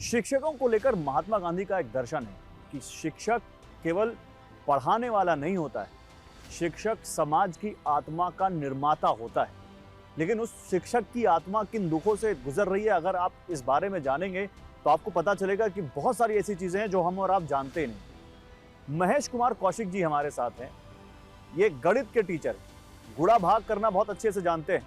शिक्षकों को लेकर महात्मा गांधी का एक दर्शन है कि शिक्षक केवल पढ़ाने वाला नहीं होता है, शिक्षक समाज की आत्मा का निर्माता होता है। लेकिन उस शिक्षक की आत्मा किन दुखों से गुजर रही है, अगर आप इस बारे में जानेंगे तो आपको पता चलेगा कि बहुत सारी ऐसी चीजें हैं जो हम और आप जानते नहीं। महेश कुमार कौशिक जी हमारे साथ हैं। ये गणित के टीचर, गुणा भाग करना बहुत अच्छे से जानते हैं,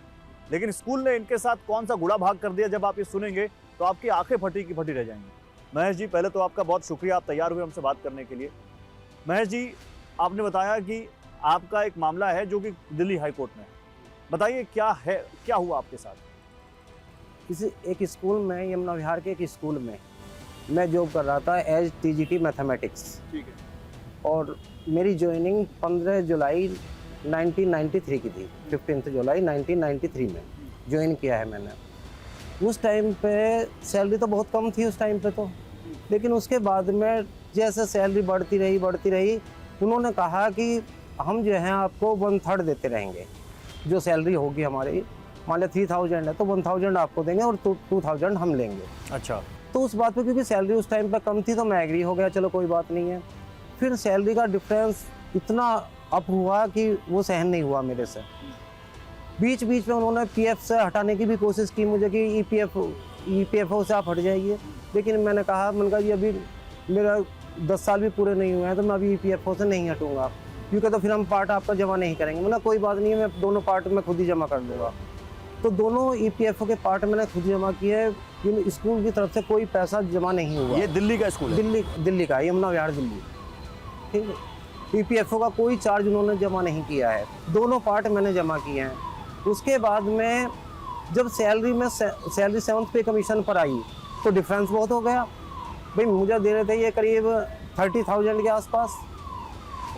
लेकिन स्कूल ने इनके साथ कौन सा गुणा भाग कर दिया, जब आप ये सुनेंगे तो आपकी आंखें फटी की फटी रह जाएंगी। महेश जी, पहले तो आपका बहुत शुक्रिया, आप तैयार हुए हमसे बात करने के लिए। महेश जी, आपने बताया कि आपका एक मामला है जो कि दिल्ली हाई कोर्ट में है। बताइए क्या है, क्या हुआ आपके साथ? किसी एक स्कूल में, यमुना विहार के एक स्कूल में मैं जॉब कर रहा था एज टीजीटी मैथमेटिक्स। ठीक है। और मेरी ज्वाइनिंग 15 जुलाई 1993 की थी। 15 जुलाई 1993 में ज्वाइन किया है मैंने। उस टाइम पे सैलरी तो बहुत कम थी उस टाइम पे तो, लेकिन उसके बाद में जैसे सैलरी बढ़ती रही, उन्होंने कहा कि हम जो है आपको 1/3 देते रहेंगे। जो सैलरी होगी हमारी, मान लिया 3000 है तो 1000 आपको देंगे और 2000 हम लेंगे। अच्छा। तो उस बात पे, क्योंकि सैलरी उस टाइम पे कम थी तो मैं एग्री हो गया, चलो कोई बात नहीं है। फिर सैलरी का डिफरेंस इतना अप हुआ कि वो सहन नहीं हुआ मेरे से। बीच बीच में उन्होंने पीएफ से हटाने की भी कोशिश की मुझे कि ईपीएफओ से आप हट जाइए, लेकिन मैंने कहा जी अभी मेरा 10 साल भी पूरे नहीं हुए हैं तो मैं अभी ईपीएफओ से नहीं हटूंगा, क्योंकि तो फिर हम पार्ट आपका जमा नहीं करेंगे। मैंने कोई बात नहीं है, मैं दोनों पार्ट में खुद ही जमा कर दूंगा। तो दोनों ईपीएफओ के पार्ट मैंने खुद जमा किए, स्कूल की तरफ से कोई पैसा जमा नहीं हुआ। ये दिल्ली का स्कूल है? दिल्ली का, यमुना विहार दिल्ली। ठीक है। ईपीएफओ का कोई चार्ज उन्होंने जमा नहीं किया है, दोनों पार्ट मैंने जमा किए हैं। उसके बाद में जब सैलरी 7th पे कमीशन पर आई तो डिफरेंस बहुत हो गया। भाई मुझे दे रहे थे ये करीब 30,000 के आसपास,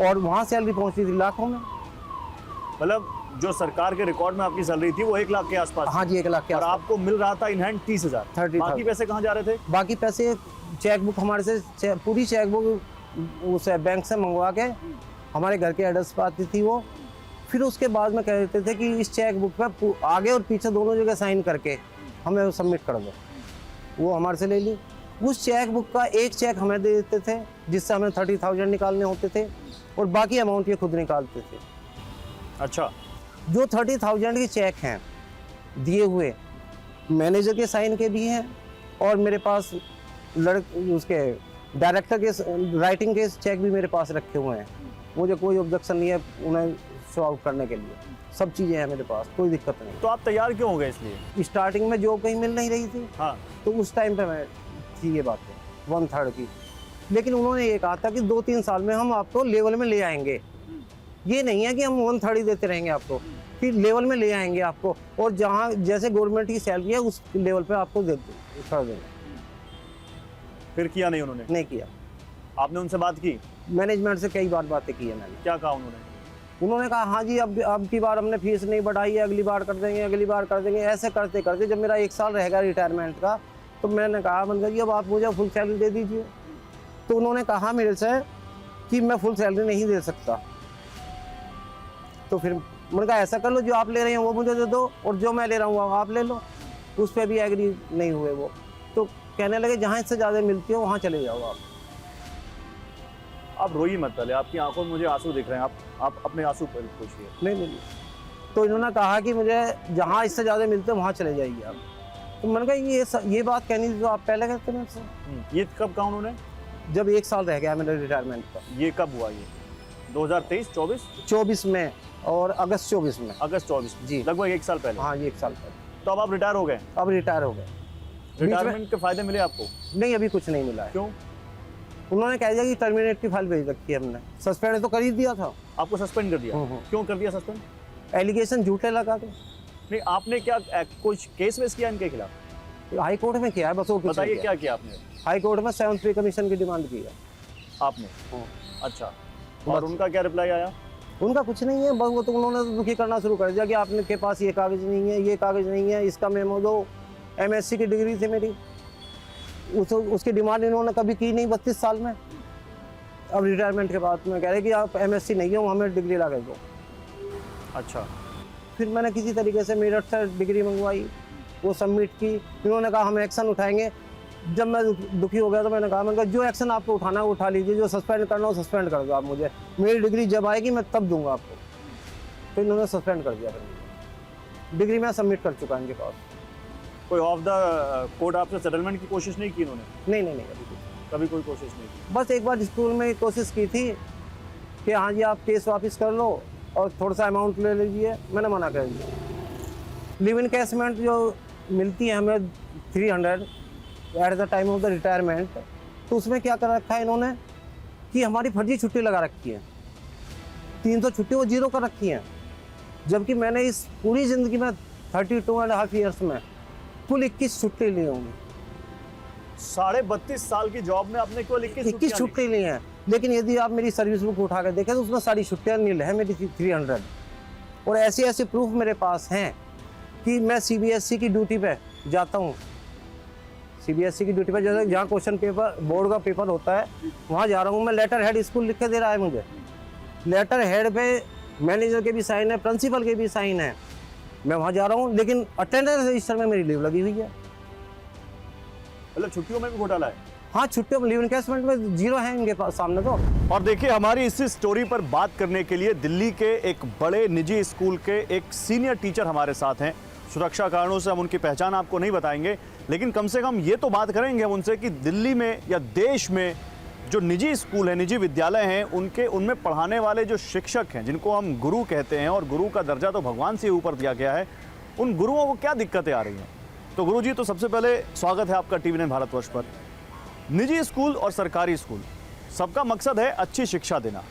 और वहाँ सैलरी पहुँचती थी लाखों में। मतलब जो सरकार के रिकॉर्ड में आपकी सैलरी थी वो 1 लाख के आसपास? हाँ जी, 1 लाख के और आसपास। आपको मिल रहा था इन हैंड 30,000। बाकी पैसे कहाँ जा रहे थे? बाकी पैसे चेकबुक हमारे से, पूरी चेकबुक उस बैंक से मंगवा के हमारे घर के एड्रेस पर आती थी वो। फिर उसके बाद में कह देते थे कि इस चेकबुक पे आगे और पीछे दोनों जगह साइन करके हमें वो सबमिट कर दो। वो हमारे से ले ली। उस चेकबुक का एक चेक हमें दे देते थे, जिससे हमें 30,000 निकालने होते थे, और बाकी अमाउंट ये खुद निकालते थे। अच्छा। जो 30,000 के चेक हैं दिए हुए, मैनेजर के साइन के भी हैं, और मेरे पास उसके डायरेक्टर के राइटिंग के चेक भी मेरे पास रखे हुए हैं। मुझे कोई ऑब्जेक्शन नहीं है उन्हें शो आउट करने के लिए, सब चीज़ें हैं मेरे पास, कोई दिक्कत नहीं। तो आप तैयार क्यों हो गए इसलिए? स्टार्टिंग में जॉब कहीं मिल नहीं रही थी। हाँ। तो उस टाइम पे मैं थी ये बात 1/3 की, लेकिन उन्होंने ये कहा था कि 2-3 साल में हम आपको लेवल में ले आएंगे। ये नहीं है कि हम 1/3 ही देते रहेंगे आपको, फिर लेवल में ले आएंगे आपको, और जहाँ जैसे गवर्नमेंट की सैलरी है उस लेवल पे आपको कर देंगे। फिर किया नहीं उन्होंने? नहीं किया। आपने उनसे बात की? मैनेजमेंट से कई बार बातें की है मैंने। क्या कहा उन्होंने? उन्होंने कहा हाँ जी अब की बार हमने फीस नहीं बढ़ाई है, अगली बार कर देंगे, अगली बार कर देंगे। ऐसे करते करते जब मेरा 1 साल रहेगा रिटायरमेंट का, तो मैंने कहा जी अब आप मुझे फुल सैलरी दे दीजिए। तो उन्होंने कहा मेरे से कि मैं फुल सैलरी नहीं दे सकता। तो फिर मैंने कहा ऐसा कर लो, जो आप ले रहे हैं वो मुझे दे दो, और जो मैं ले रहा हूँ वो आप ले लो। उस पर भी एग्री नहीं हुए वो, तो कहने लगे जहाँ इससे ज़्यादा मिलती हो वहाँ चले जाओ आप रोइए मत, पहले आपकी आंखों में मुझे आंसू दिख रहे हैं, आप अपने आंसू पर पूछिए। नहीं। तो इन्होंने कहा कि मुझे जहाँ इससे ज़्यादा मिलते हैं वहाँ चले जाइए आप। तो मैंने कहा ये बात कहनी थी तो आप पहले कहते मेरे से। ये कब कहा उन्होंने? जब 1 साल रह गया मेरे रिटायरमेंट का। ये कब हुआ? ये 2023-24? 24 में, और अगस्त 24 में। अगस्त 24 जी, लगभग 1 साल पहले। हाँ, ये 1 साल पहले। तो अब आप रिटायर हो गए? अब रिटायर हो गए। रिटायरमेंट के फायदे मिले आपको? नहीं, अभी कुछ नहीं मिला है। क्यों? उन्होंने कह दिया कि टर्मिनेट की फाइल भेज रखी है हमने। सस्पेंड तो कर ही दिया था। आपको सस्पेंड कर दिया? क्यों कर दिया सस्पेंड? एलिगेशन झूठे लगा के। नहीं, आपने क्या कुछ केस वेस किया इनके खिलाफ? हाई कोर्ट में किया है बस। वो बताइए क्या किया आपने? हाई कोर्ट में 7th पे कमीशन की डिमांड की है आपने? अच्छा। और उनका क्या रिप्लाई आया? उनका कुछ नहीं है, बस वो तो उन्होंने तो दुखी करना शुरू कर दिया कि आपने के पास ये कागज नहीं है, ये कागज नहीं है, इसका मेमो दो। MSc की डिग्री थी मेरी, उसकी डिमांड इन्होंने कभी की नहीं 32 साल में। अब रिटायरमेंट के बाद में कह रहे कि आप MSc नहीं हो, हमें डिग्री ला के दो। अच्छा। फिर मैंने किसी तरीके से मेरठ से डिग्री मंगवाई, वो सबमिट की। इन्होंने कहा हम एक्शन उठाएंगे, जब मैं दुखी हो गया तो मैंने कहा जो एक्शन आपको उठाना है उठा लीजिए, जो सस्पेंड करना हो सस्पेंड कर दो आप मुझे, मेरी डिग्री जब आएगी मैं तब दूंगा आपको। तो इन्होंने सस्पेंड कर दिया, डिग्री मैं सबमिट कर चुका इनके पास। कोई ऑफ द कोर्ट आपसे सेटलमेंट की कोशिश नहीं की इन्होंने? नहीं, कभी कोई कोशिश नहीं की? बस एक बार स्कूल में कोशिश की थी कि हाँ जी आप केस वापस कर लो और थोड़ा सा अमाउंट ले लीजिए, मैंने मना कर दिया। लिव इन कैशमेंट जो मिलती है हमें 300 at the time of the retirement, तो उसमें क्या कर रखा है इन्होंने कि हमारी फर्जी छुट्टी लगा रखी है, 300 छुट्टी वो 0 कर रखी हैं, जबकि मैंने इस पूरी ज़िंदगी में 32.5 ईयर्स में कुल 21 छुट्टी ली होंगी। 32.5 साल की जॉब में आपने केवल 21 छुट्टी ली हैं, लेकिन यदि आप मेरी सर्विस बुक उठा कर देखें तो उसमें सारी छुट्टियाँ नील है मेरी 300। और ऐसे ऐसे प्रूफ मेरे पास हैं कि मैं CBSE की ड्यूटी पे जाता हूँ, CBSE की ड्यूटी पे जैसे जहाँ क्वेश्चन पेपर बोर्ड का पेपर होता है वहाँ जा रहा हूँ मैं, लेटर हेड स्कूल लिख के दे रहा है मुझे, लेटर हेड पे मैनेजर के भी साइन है, प्रिंसिपल के भी साइन है, मैं वहाँ जा रहा हूँ, लेकिन अटेंडेंस रजिस्टर में मेरी लीव लगी हुई है। मतलब छुट्टियों में भी घोटाला है? हाँ, छुट्टियों में लीव इनकेसमेंट में 0 है इनके पास सामने तो। और देखिए हमारी इसी स्टोरी पर बात करने के लिए दिल्ली के एक बड़े निजी स्कूल के एक सीनियर टीचर हमारे साथ हैं। सुरक्षा कारणों से हम उनकी पहचान आपको नहीं बताएंगे, लेकिन कम से कम ये तो बात करेंगे हम उनसे कि दिल्ली में या देश में जो निजी स्कूल है, निजी विद्यालय हैं, उनमें पढ़ाने वाले जो शिक्षक हैं, जिनको हम गुरु कहते हैं और गुरु का दर्जा तो भगवान से ऊपर दिया गया है, उन गुरुओं को क्या दिक्कतें आ रही हैं। तो गुरु जी, तो सबसे पहले स्वागत है आपका TV9 भारतवर्ष पर। निजी स्कूल और सरकारी स्कूल, सबका मकसद है अच्छी शिक्षा देना,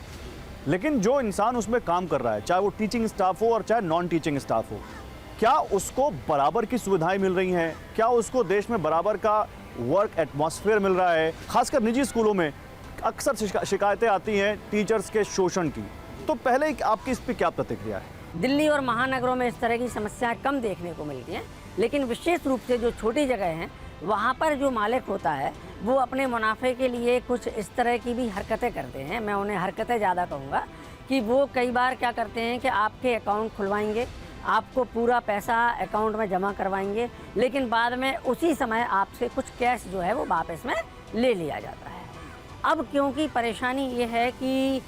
लेकिन जो इंसान उसमें काम कर रहा है, चाहे वो टीचिंग स्टाफ हो और चाहे नॉन टीचिंग स्टाफ हो, क्या उसको बराबर की सुविधाएं मिल रही हैं? क्या उसको देश में बराबर का वर्क एटमॉस्फेयर मिल रहा है? खासकर निजी स्कूलों में अक्सर शिकायतें आती हैं टीचर्स के शोषण की। तो पहले आपकी इस पर क्या प्रतिक्रिया है? दिल्ली और महानगरों में इस तरह की समस्याएं कम देखने को मिलती हैं, लेकिन विशेष रूप से जो छोटी जगह हैं वहाँ पर जो मालिक होता है वो अपने मुनाफे के लिए कुछ इस तरह की भी हरकतें करते हैं। मैं उन्हें हरकतें ज़्यादा कहूँगा कि वो कई बार क्या करते हैं कि आपके अकाउंट खुलवाएंगे, आपको पूरा पैसा अकाउंट में जमा करवाएंगे, लेकिन बाद में उसी समय आपसे कुछ कैश जो है वो वापस में ले लिया जाता है। अब क्योंकि परेशानी ये है कि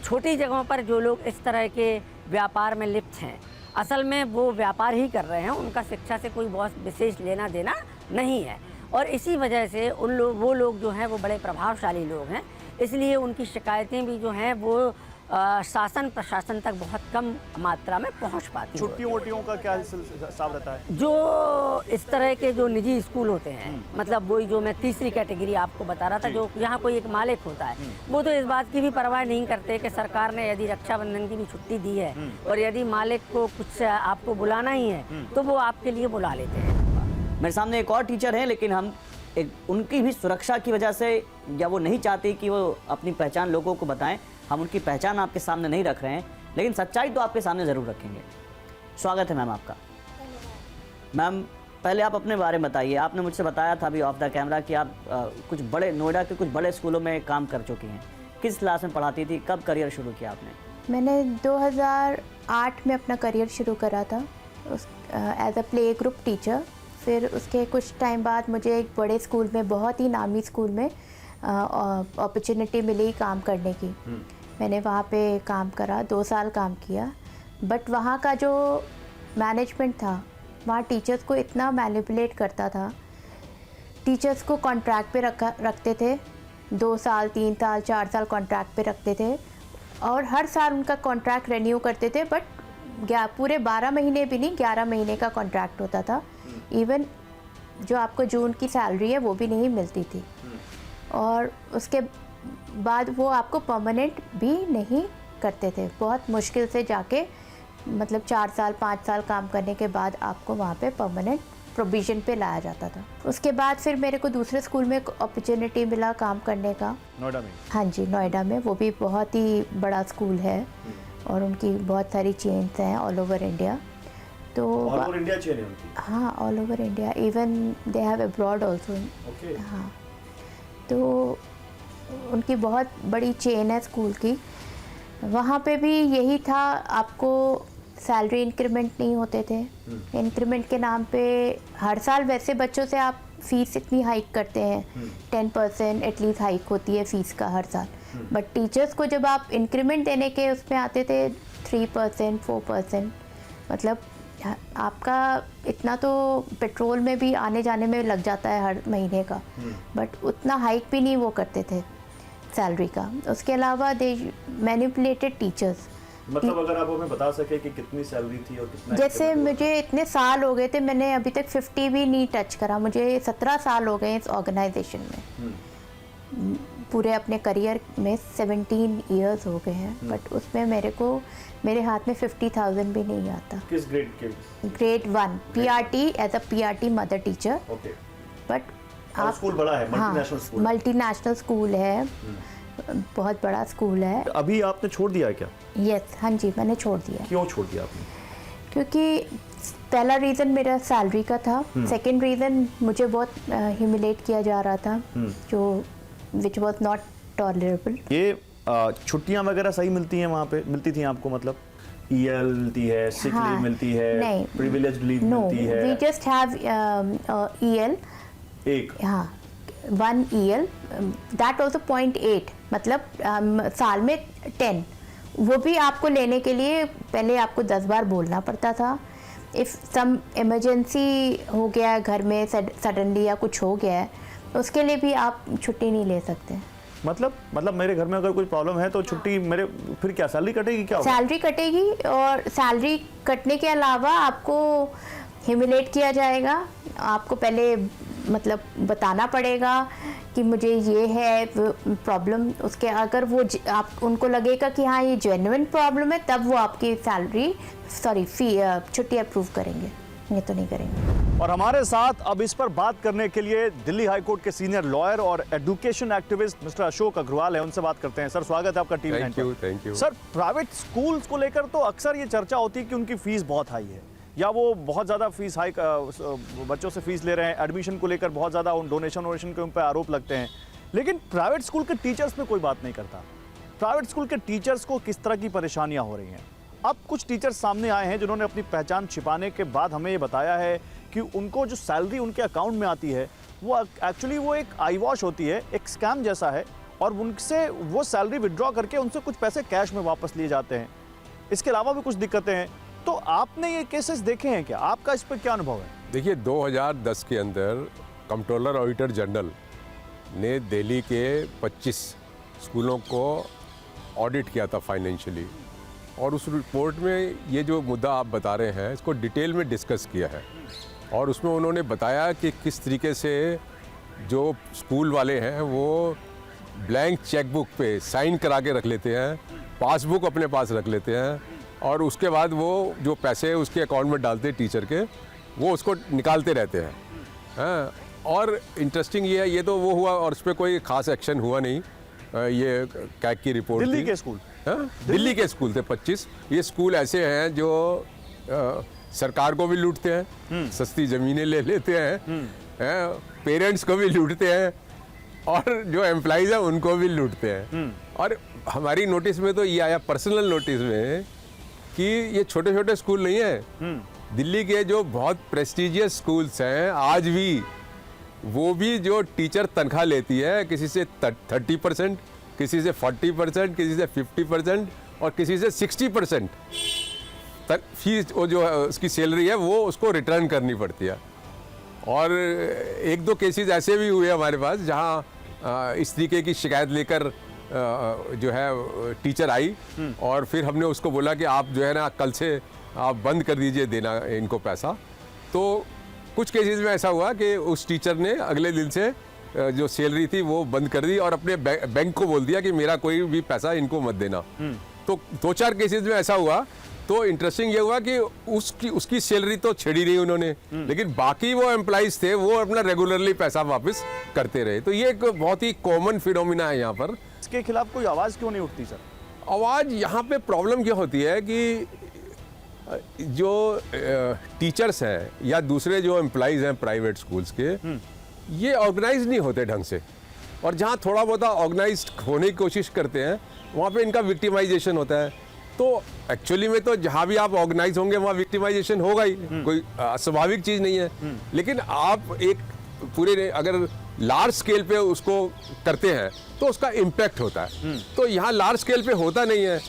छोटी जगहों पर जो लोग इस तरह के व्यापार में लिप्त हैं, असल में वो व्यापार ही कर रहे हैं, उनका शिक्षा से कोई बहुत विशेष लेना देना नहीं है, और इसी वजह से वो लोग जो हैं वो बड़े प्रभावशाली लोग हैं, इसलिए उनकी शिकायतें भी जो हैं वो शासन प्रशासन तक बहुत कम मात्रा में पहुंच पाती है। छुट्टियों वोटियों का क्या हिसाब रहता है? जो इस तरह के जो निजी स्कूल होते हैं, मतलब वही जो मैं तीसरी कैटेगरी आपको बता रहा था, जो यहाँ कोई एक मालिक होता है, वो तो इस बात की भी परवाह नहीं करते कि सरकार ने यदि रक्षाबंधन की भी छुट्टी दी है और यदि मालिक को कुछ आपको बुलाना ही है तो वो आपके लिए बुला लेते हैं। मेरे सामने एक और टीचर हैं, लेकिन हम उनकी भी सुरक्षा की वजह से, या वो नहीं चाहते कि वो अपनी पहचान लोगों को बताएं, हम उनकी पहचान आपके सामने नहीं रख रहे हैं, लेकिन सच्चाई तो आपके सामने ज़रूर रखेंगे। स्वागत है मैम आपका। मैम, पहले आप अपने बारे में बताइए। आपने मुझसे बताया था अभी ऑफ द कैमरा कि आप कुछ बड़े नोएडा के कुछ बड़े स्कूलों में काम कर चुकी हैं। किस क्लास में पढ़ाती थी? कब करियर शुरू किया आपने? मैंने 2008 में अपना करियर शुरू करा था as a play group teacher. फिर उसके कुछ टाइम बाद मुझे एक बड़े स्कूल में, बहुत ही नामी स्कूल में अपॉर्चुनिटी मिली काम करने की। मैंने वहाँ पे काम करा, 2 साल काम किया, बट वहाँ का जो मैनेजमेंट था, वहाँ टीचर्स को इतना मैनिपुलेट करता था। टीचर्स को कॉन्ट्रैक्ट पे रखते थे, 2 साल 3 साल 4 साल कॉन्ट्रैक्ट पे रखते थे, और हर साल उनका कॉन्ट्रैक्ट रिन्यू करते थे, बट पूरे 12 महीने भी नहीं, 11 महीने का कॉन्ट्रैक्ट होता था। इवन जो आपको जून की सैलरी है वो भी नहीं मिलती थी, और उसके बाद वो आपको परमानेंट भी नहीं करते थे। बहुत मुश्किल से जाके, मतलब 4 साल 5 साल काम करने के बाद आपको वहाँ पे परमानेंट प्रोविज़न पे लाया जाता था। उसके बाद फिर मेरे को दूसरे स्कूल में अपॉर्चुनिटी मिला काम करने का, नोएडा में। हाँ जी, नोएडा में। वो भी बहुत ही बड़ा स्कूल है और उनकी बहुत सारी चेन्स हैं ऑल ओवर इंडिया। तो ऑल ओवर इंडिया चेन है उनकी? हाँ, all over India, even they have abroad also. हाँ, तो उनकी बहुत बड़ी चेन है स्कूल की। वहाँ पे भी यही था, आपको सैलरी इंक्रीमेंट नहीं होते थे। इंक्रीमेंट के नाम पे हर साल वैसे बच्चों से आप फीस इतनी हाइक करते हैं, 10% एटलीस्ट हाइक होती है फीस का हर साल, बट टीचर्स को जब आप इंक्रीमेंट देने के उसमें आते थे 3%, 4%, मतलब आपका इतना तो पेट्रोल में भी आने जाने में लग जाता है हर महीने का, बट उतना हाइक भी नहीं वो करते थे सैलरी का। उसके अलावा दे मैनिपुलेटेड टीचर्स। मतलब अगर आप हमें बता सके कि कितनी सैलरी थी और कितना जैसे मुझे इतने साल हो गए थे, मैंने अभी तक 50 भी नहीं टच करा, मुझे 17 साल हो गए इस ऑर्गेनाइजेशन में, पूरे अपने करियर में 17 इयर्स हो गए हैं, बट उसमें मेरे हाथ में 50,000 भी नहीं आता। किस ग्रेड के? Grade 1 PRT, as a PRT mother teacher. Okay. But आप स्कूल बड़ा है, मल्टीनेशनल स्कूल? मल्टीनेशनल स्कूल है, बहुत बड़ा स्कूल है। अभी आपने छोड़ दिया है क्या? यस, हाँ जी, मैंने छोड़ दिया। क्यों छोड़ दिया आपने? क्योंकि पहला रीज़न मेरा सैलरी का था, सेकंड रीज़न मुझे बहुत ह्यूमिलेट किया जा रहा था, जो विच वॉज नॉट टॉलरेबल। ये छुट्टियां वगैरह सही मिलती हैं वहाँ पे? मिलती थी आपको? मतलब ईएल मिलती है, सिक लीव मिलती है, प्रिविलेज लीव मिलती है? वी जस्ट हैव ईएल, एक, हाँ, 1 ईएल, दैट ऑल्सो 0.8, मतलब साल में 10, वो भी आपको लेने के लिए पहले आपको 10 बार बोलना पड़ता था। इफ़ सम इमरजेंसी हो गया है घर में, सडनली या कुछ हो गया है, उसके लिए भी आप छुट्टी नहीं ले सकते। मतलब मेरे घर में अगर कोई प्रॉब्लम है तो छुट्टी मेरे, फिर क्या सैलरी कटेगी? क्या होगा? सैलरी कटेगी, और सैलरी कटने के अलावा आपको ह्यूमिलेट किया जाएगा। आपको पहले मतलब बताना पड़ेगा कि मुझे ये है प्रॉब्लम, उसके अगर वो आप उनको लगेगा कि हाँ ये जेन्युइन प्रॉब्लम है, तब वो आपकी छुट्टी अप्रूव करेंगे, ये तो नहीं करेंगे। और हमारे साथ अब इस पर बात करने के लिए दिल्ली हाई कोर्ट के सीनियर लॉयर और education activist mister Ashok Agrawal है, उनसे बात करते हैं। सर, स्वागत है आपका टीवी नाइन पर। Thank you. Sir, private schools को लेकर तो अक्सर ये चर्चा होती है कि उनकी फीस बहुत हाई है, या वो बहुत ज़्यादा फीस हाई बच्चों से फीस ले रहे हैं, एडमिशन को लेकर बहुत ज़्यादा डोनेशन के उन पर आरोप लगते हैं, लेकिन प्राइवेट स्कूल के टीचर्स में कोई बात नहीं करता। प्राइवेट स्कूल के टीचर्स को किस तरह की परेशानियां हो रही हैं? अब कुछ टीचर्स सामने आए हैं जिन्होंने अपनी पहचान छिपाने के बाद हमें ये बताया है कि उनको जो सैलरी उनके अकाउंट में आती है वो एक्चुअली वो एक आई वॉश होती है, एक स्कैम जैसा है, और उनसे वो सैलरी विड्रॉ करके उनसे कुछ पैसे कैश में वापस लिए जाते हैं। इसके अलावा भी कुछ दिक्कतें हैं। तो आपने ये केसेस देखे हैं क्या? आपका इस पर क्या अनुभव है? देखिए, 2010 के अंदर कंट्रोलर ऑडिटर जनरल ने दिल्ली के 25 स्कूलों को ऑडिट किया था फाइनेंशियली, और उस रिपोर्ट में ये जो मुद्दा आप बता रहे हैं इसको डिटेल में डिस्कस किया है, और उसमें उन्होंने बताया कि किस तरीके से जो स्कूल वाले हैं वो ब्लैंक चेकबुक पे साइन करा के रख लेते हैं, पासबुक अपने पास रख लेते हैं, और उसके बाद वो जो पैसे उसके अकाउंट में डालते हैं टीचर के, वो उसको निकालते रहते हैं। हाँ, और इंटरेस्टिंग ये है, ये तो वो हुआ और उस पर कोई खास एक्शन हुआ नहीं। ये कैग की रिपोर्ट दिल्ली थी। के स्कूल? हाँ, दिल्ली के स्कूल थे 25। ये स्कूल ऐसे हैं जो सरकार को भी लूटते हैं, सस्ती ज़मीनें ले लेते हैं, पेरेंट्स को भी लूटते हैं, और जो एम्प्लॉइज़ हैं उनको भी लूटते हैं। और हमारी नोटिस में तो ये आया, पर्सनल नोटिस में, कि ये छोटे छोटे स्कूल नहीं है, दिल्ली के जो बहुत प्रेस्टिजियस स्कूल्स हैं आज भी, वो भी जो टीचर तनख्वाह लेती है, किसी से 30%, किसी से 40%, किसी से 50% और किसी से 60% फीस, वो जो उसकी सैलरी है वो उसको रिटर्न करनी पड़ती है। और एक दो केसेस ऐसे भी हुए हमारे पास जहाँ इस तरीके की शिकायत लेकर जो है टीचर आई, और फिर हमने उसको बोला कि आप जो है ना कल से आप बंद कर दीजिए देना इनको पैसा। तो कुछ केसेस में ऐसा हुआ कि उस टीचर ने अगले दिन से जो सैलरी थी वो बंद कर दी और अपने बैंक को बोल दिया कि मेरा कोई भी पैसा इनको मत देना। तो 2-4 केसेस में ऐसा हुआ। तो इंटरेस्टिंग ये हुआ कि उसकी सैलरी तो छेड़ी नहीं उन्होंने, लेकिन बाकी वो एम्प्लॉइज थे वो अपना रेगुलरली पैसा वापस करते रहे। तो ये एक बहुत ही कॉमन फिनोमिना है यहाँ पर। इसके खिलाफ कोई आवाज़ क्यों नहीं उठती सर? आवाज़ यहाँ पे प्रॉब्लम क्या होती है कि जो टीचर्स हैं या दूसरे जो एम्प्लॉइज हैं प्राइवेट स्कूल्स के, ये ऑर्गेनाइज नहीं होते ढंग से, और जहाँ थोड़ा बहुत ऑर्गेनाइज होने की कोशिश करते हैं वहाँ पे इनका विक्टिमाइजेशन होता है। तो एक्चुअली में तो जहाँ भी आप ऑर्गेनाइज होंगे वहाँ विक्टिमाइजेशन होगा ही, कोई स्वाभाविक चीज़ नहीं है। लेकिन आप एक पूरे अगर लार्ज स्केल पे उसको करते हैं तो उसका इम्पैक्ट होता है। तो यहाँ लार्ज स्केल पे होता नहीं है,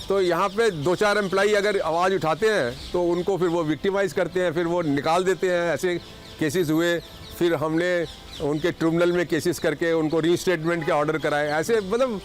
तो यहाँ पे 2-4 एम्प्लॉई अगर आवाज़ उठाते हैं तो उनको फिर वो विक्टिमाइज करते हैं, फिर वो निकाल देते हैं। ऐसे केसेस हुए, फिर हमने उनके ट्रिब्यूनल में केसेस करके उनको रीस्टेटमेंट के ऑर्डर कराए। ऐसे मतलब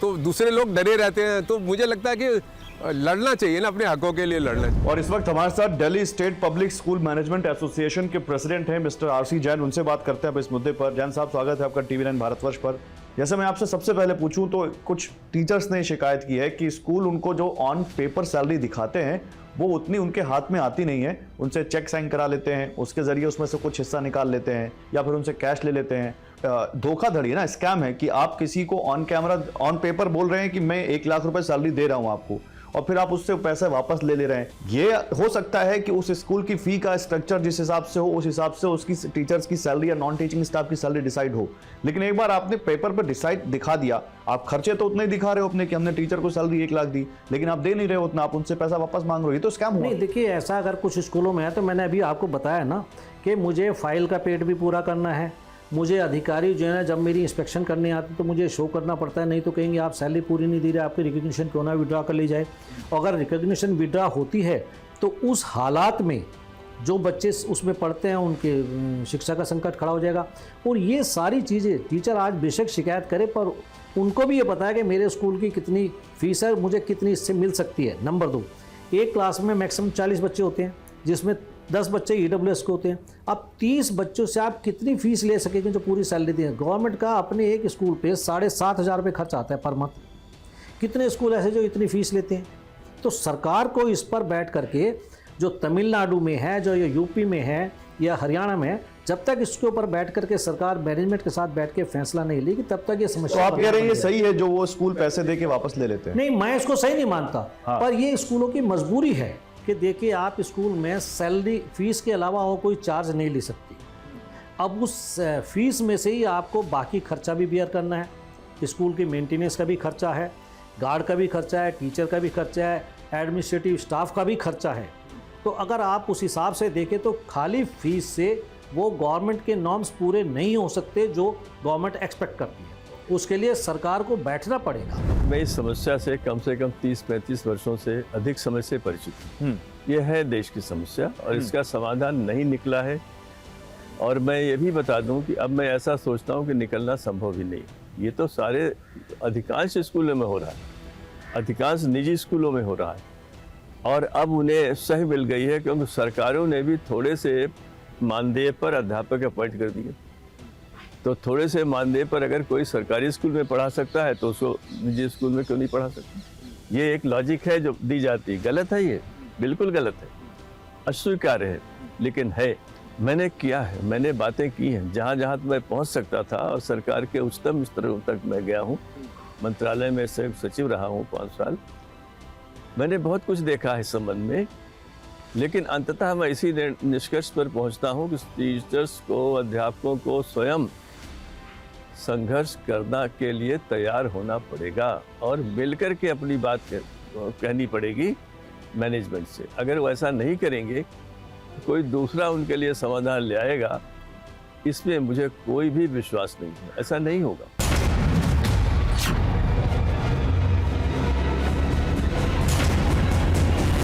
तो दूसरे लोग डरे रहते हैं। तो मुझे लगता है कि लड़ना चाहिए ना, अपने हकों के लिए लड़ना चाहिए। और इस वक्त हमारे साथ Delhi state public school management association के प्रेसिडेंट हैं मिस्टर आरसी जैन। उनसे बात करते हैं अब इस मुद्दे पर। जैन साहब, स्वागत है आपका TV9 भारतवर्ष पर। जैसे मैं आपसे सबसे पहले पूछूं तो कुछ टीचर्स ने शिकायत की है कि स्कूल उनको जो ऑन पेपर सैलरी दिखाते हैं वो उतनी उनके हाथ में आती नहीं है। उनसे चेक साइन करा लेते हैं, उसके जरिए उसमें से कुछ हिस्सा निकाल लेते हैं या फिर उनसे कैश ले लेते हैं। धोखाधड़ी है ना, स्कैम है कि आप किसी को ऑन कैमरा ऑन पेपर बोल रहे हैं कि मैं 1 लाख रुपए सैलरी दे रहा हूं आपको, और फिर आप उससे पैसे वापस ले रहे हैं। ये हो सकता है कि उस स्कूल की फी का स्ट्रक्चर जिस हिसाब से हो, उस हिसाब से उसकी टीचर्स की सैलरी या नॉन टीचिंग स्टाफ की सैलरी डिसाइड हो। लेकिन एक बार आपने पेपर पर डिसाइड दिखा दिया, आप खर्चे तो उतने ही दिखा रहे हो अपने कि हमने टीचर को सैलरी 1 लाख दी, लेकिन आप दे नहीं रहे हो उतना, आप उनसे पैसा वापस मांग रहे हो। ये तो स्कैम हुआ। नहीं, देखिए ऐसा अगर कुछ स्कूलों में है तो मैंने अभी आपको बताया ना कि मुझे फाइल का पेड भी पूरा करना है। मुझे अधिकारी जो है ना, जब मेरी इंस्पेक्शन करने आते तो मुझे शो करना पड़ता है, नहीं तो कहेंगे आप सैलरी पूरी नहीं दे रहे, आपकी रिकग्निशन क्यों ना विड्रॉ कर ली जाए। अगर रिकग्निशन विड्रॉ होती है तो उस हालात में जो बच्चे उसमें पढ़ते हैं उनके शिक्षा का संकट खड़ा हो जाएगा। और ये सारी चीज़ें टीचर आज बेशक शिकायत करे, पर उनको भी ये पता है कि मेरे स्कूल की कितनी फीस है, मुझे कितनी इससे मिल सकती है। नंबर 2, एक क्लास में मैक्सिमम 40 बच्चे होते हैं, जिसमें 10 बच्चे EWS के होते हैं। अब 30 बच्चों से आप कितनी फीस ले सकेंगे जो पूरी सैलरी दें? गवर्नमेंट का अपने एक स्कूल पे 7,500 रुपये खर्च आता है पर मंथ। कितने स्कूल ऐसे जो इतनी फीस लेते हैं? तो सरकार को इस पर बैठ करके, जो तमिलनाडु में है, जो ये यूपी में है या हरियाणा में है, जब तक इसके ऊपर बैठ करके सरकार मैनेजमेंट के साथ बैठ के फैसला नहीं लेगी तब तक ये तो समस्या। आप कह रहे हैं ये सही है जो वो स्कूल पैसे दे के वापस ले लेते हैं? नहीं, मैं इसको सही नहीं मानता। हाँ। पर ये स्कूलों की मजबूरी है कि देखिए आप स्कूल में सैलरी फीस के अलावा और कोई चार्ज नहीं ले सकती। अब उस फीस में से ही आपको बाकी खर्चा भी बियर करना है। स्कूल की मेंटेनेंस का भी खर्चा है, गार्ड का भी खर्चा है, टीचर का भी खर्चा है, एडमिनिस्ट्रेटिव स्टाफ का भी खर्चा है। तो अगर आप उस हिसाब से देखें तो खाली फीस से वो गवर्नमेंट के नॉर्म्स पूरे नहीं हो सकते जो गवर्नमेंट एक्सपेक्ट करती है। उसके लिए सरकार को बैठना पड़ेगा। मैं इस समस्या से कम 30-35 वर्षों से अधिक समय से परिचित हूँ। ये है देश की समस्या और इसका समाधान नहीं निकला है। और मैं ये भी बता दूं कि अब मैं ऐसा सोचता हूं कि निकलना संभव ही नहीं। ये तो सारे अधिकांश स्कूलों में हो रहा है, अधिकांश निजी स्कूलों में हो रहा है। और अब उन्हें सही मिल गई है क्योंकि सरकारों ने भी थोड़े से मानदेय पर अध्यापक अपॉइंट कर दिए। तो थोड़े से मानदेय पर अगर कोई सरकारी स्कूल में पढ़ा सकता है तो उसको निजी स्कूल में क्यों नहीं पढ़ा सकता? ये एक लॉजिक है जो दी जाती है। गलत है, ये बिल्कुल गलत है, अस्वीकार्य है, लेकिन है। मैंने किया है, मैंने बातें की हैं जहाँ जहाँ मैं पहुँच सकता था, और सरकार के उच्चतम स्तरों तक मैं गया हूँ। मंत्रालय में संयुक्त सचिव रहा हूँ 5 साल। मैंने बहुत कुछ देखा है इस संबंध में, लेकिन अंततः मैं इसी निष्कर्ष पर पहुँचता हूँ कि टीचर्स को, अध्यापकों को स्वयं संघर्ष करना के लिए तैयार होना पड़ेगा और मिलकर के अपनी बात कहनी पड़ेगी मैनेजमेंट से। अगर वो ऐसा नहीं करेंगे तो कोई दूसरा उनके लिए समाधान ले आएगा, इसमें मुझे कोई भी विश्वास नहीं है। ऐसा नहीं होगा।